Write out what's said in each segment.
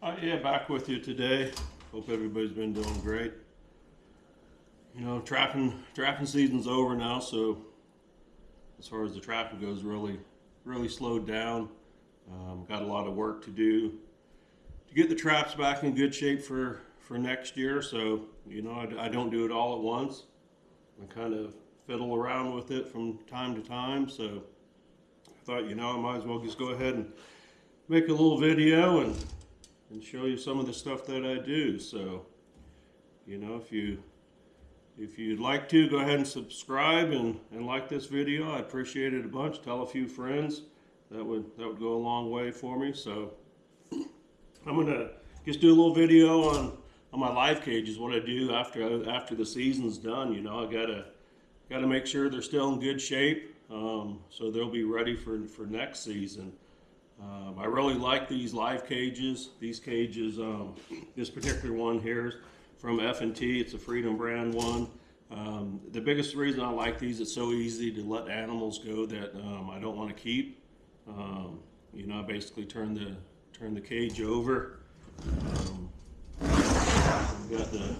Yeah, back with you today. Hope everybody's been doing great. You know, trapping season's over now, so as far as the trapping goes, really slowed down. Got a lot of work to do to get the traps back in good shape for next year. So you know, I don't do it all at once. I kind of fiddle around with it from time to time. So I thought, you know, I might as well just go ahead and make a little video and show you some of the stuff that I do. So, you know, if you'd like to, go ahead and subscribe and like this video. I appreciate it a bunch. Tell a few friends. That would go a long way for me. So I'm gonna just do a little video on my live cages, what I do after the season's done. You know, I gotta make sure they're still in good shape, so they'll be ready for next season. I really like these live cages. These cages, this particular one here is from F&T. It's a Freedom brand one. The biggest reason I like these, it's so easy to let animals go that I don't want to keep. You know, I basically turn the cage over. We've got the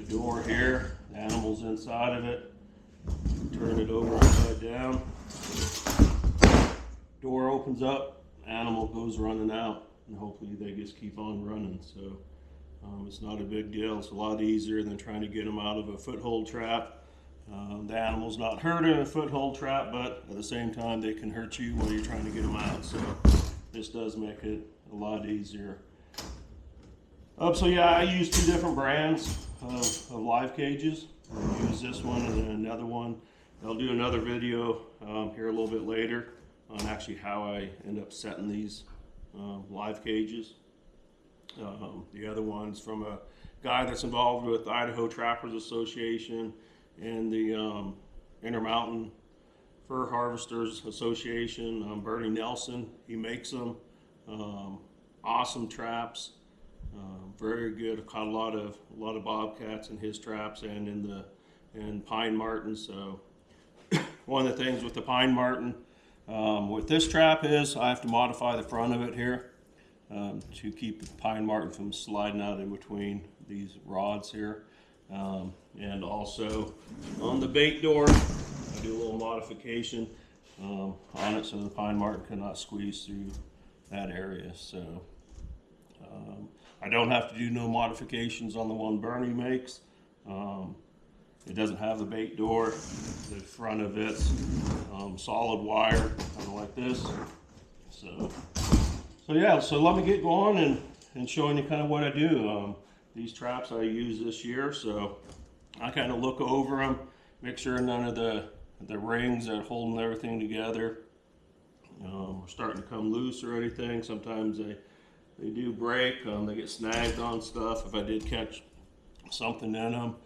door here. The animal's inside of it. Turn it over upside down. Door opens up, animal goes running out, and hopefully they just keep on running. So it's not a big deal. It's a lot easier than trying to get them out of a foothold trap. The animal's not hurt in a foothold trap, but at the same time they can hurt you while you're trying to get them out. So this does make it a lot easier. So yeah, I use two different brands of live cages. I use this one and then another one. I'll do another video here a little bit later on actually how I end up setting these live cages. The other one's from a guy that's involved with Idaho Trappers Association and the Intermountain Fur Harvesters Association. Bernie Nelson, he makes them. Awesome traps, very good. I've caught a lot of bobcats in his traps and in pine marten. So one of the things with the pine marten, with this trap is I have to modify the front of it here to keep the pine marten from sliding out in between these rods here. And also on the bait door, I do a little modification on it so the pine marten cannot squeeze through that area. So I don't have to do no modifications on the one Bernie makes. It doesn't have the bait door. The front of it's solid wire, kind of like this. So yeah, so let me get going and showing you kind of what I do. These traps I use this year, so I kind of look over them, make sure none of the rings that are holding everything together are starting to come loose or anything. Sometimes they do break, they get snagged on stuff if I did catch something in them.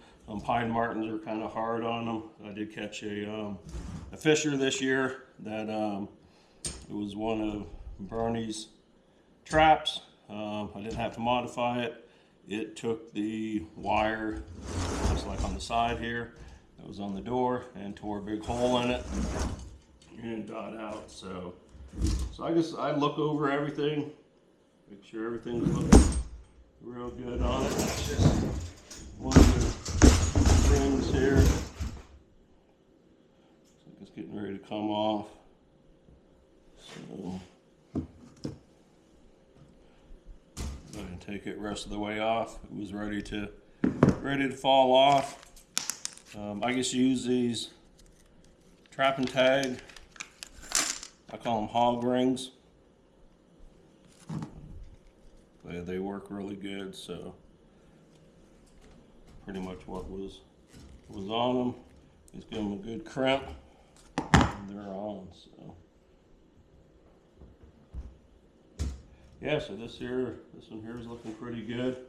Pine martens are kind of hard on them. I did catch a fisher this year that it was one of Bernie's traps. I didn't have to modify it. It took the wire, just like on the side here, that was on the door, and tore a big hole in it and got out. So I guess I look over everything, make sure everything's looking real good on it. That's just one of the rings here. Looks like it's getting ready to come off. So I can take it rest of the way off. It was ready to fall off. I just use these trap and tag. I call them hog rings. They work really good. So pretty much what was on them. Just give them a good crimp, and they're on. So yeah, so this one here is looking pretty good.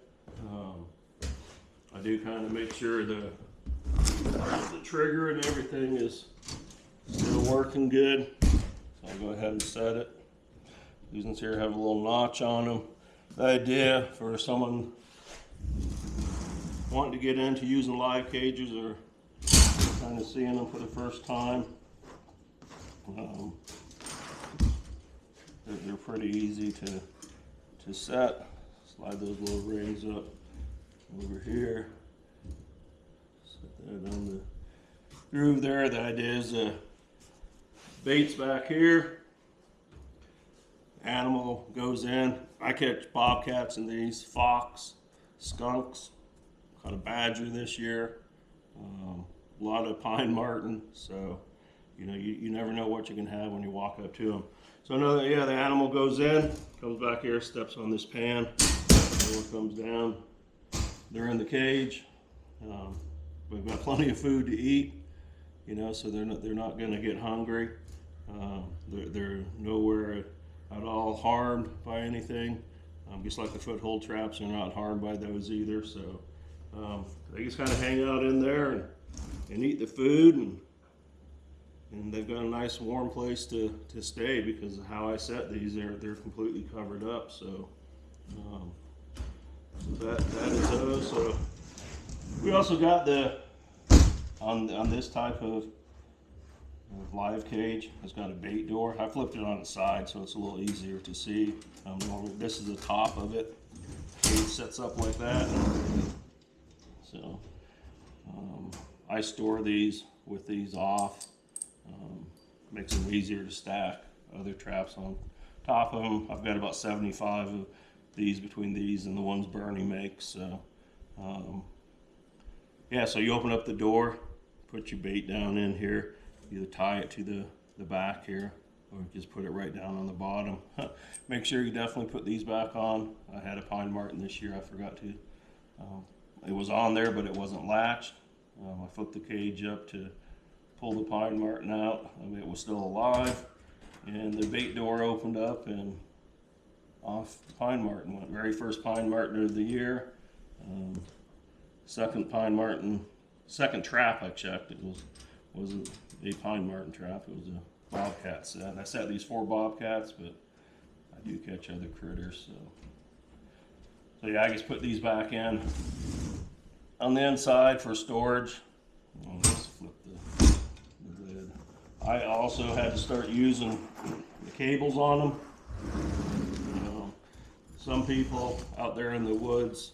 I do kind of make sure the trigger and everything is still working good. So I'll go ahead and set it. These ones here have a little notch on them. The idea for someone wanting to get into using live cages or kind of seeing them for the first time, they're pretty easy to to set. Slide those little rings up over here. Set that on the groove there. The idea is bait's back here. Animal goes in. I catch bobcats in these, fox, skunks, caught a badger this year, a lot of pine marten. So, you know, you never know what you can have when you walk up to them. So the animal goes in, comes back here, steps on this pan, door comes down. They're in the cage. We've got plenty of food to eat, you know, so they're not going to get hungry. They're nowhere at all harmed by anything. Just like the foothold traps, they're not harmed by those either. So they just kind of hang out in there and eat the food, and they've got a nice warm place to stay because of how I set these. They're completely covered up. So that is those. So we also got on this type of live cage, it's got a bait door. I flipped it on its side so it's a little easier to see. Normally this is the top of it. It sets up like that. So I store these with these off. Makes them easier to stack other traps on top of them. I've got about 75 of these between these and the ones Bernie makes. So yeah, so you open up the door, put your bait down in here, either tie it to the back here or just put it right down on the bottom. Make sure you definitely put these back on. I had a pine marten this year, I forgot to. It was on there, but it wasn't latched. I flipped the cage up to pull the pine marten out. I mean, it was still alive, and the bait door opened up, and off the pine marten went. Very first pine marten of the year. Second pine marten, second trap I checked, it wasn't a pine marten trap, it was a bobcat set. I set these 4 bobcats, but I do catch other critters. So yeah, I just put these back in on the inside for storage. Let's flip the lid. I also had to start using the cables on them. You know, some people out there in the woods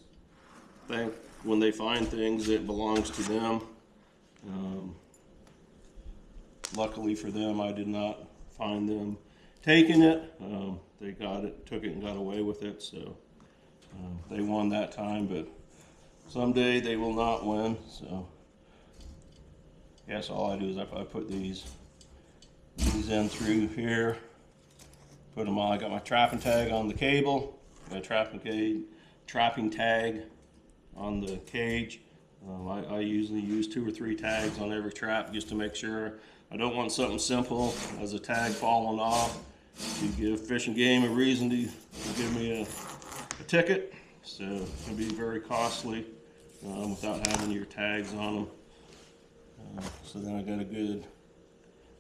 think when they find things it belongs to them. Luckily for them, I did not find them taking it. They got it, took it and got away with it, so they won that time, but someday they will not win. So yes, all I do is I put these in through here, put them on. I got my trapping tag on the cable, my trapping tag on the cage. I usually use 2 or 3 tags on every trap just to make sure. I don't want something simple as a tag falling off to give Fish and Game a reason to give me a ticket. So it can be very costly without having your tags on them. So then I got a good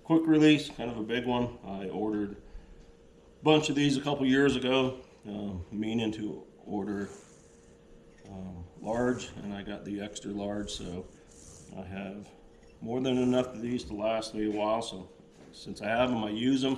quick release, kind of a big one. I ordered a bunch of these a couple years ago, meaning to order large, and I got the extra large, so I have more than enough of these to last me a while. So since I have them, I use them.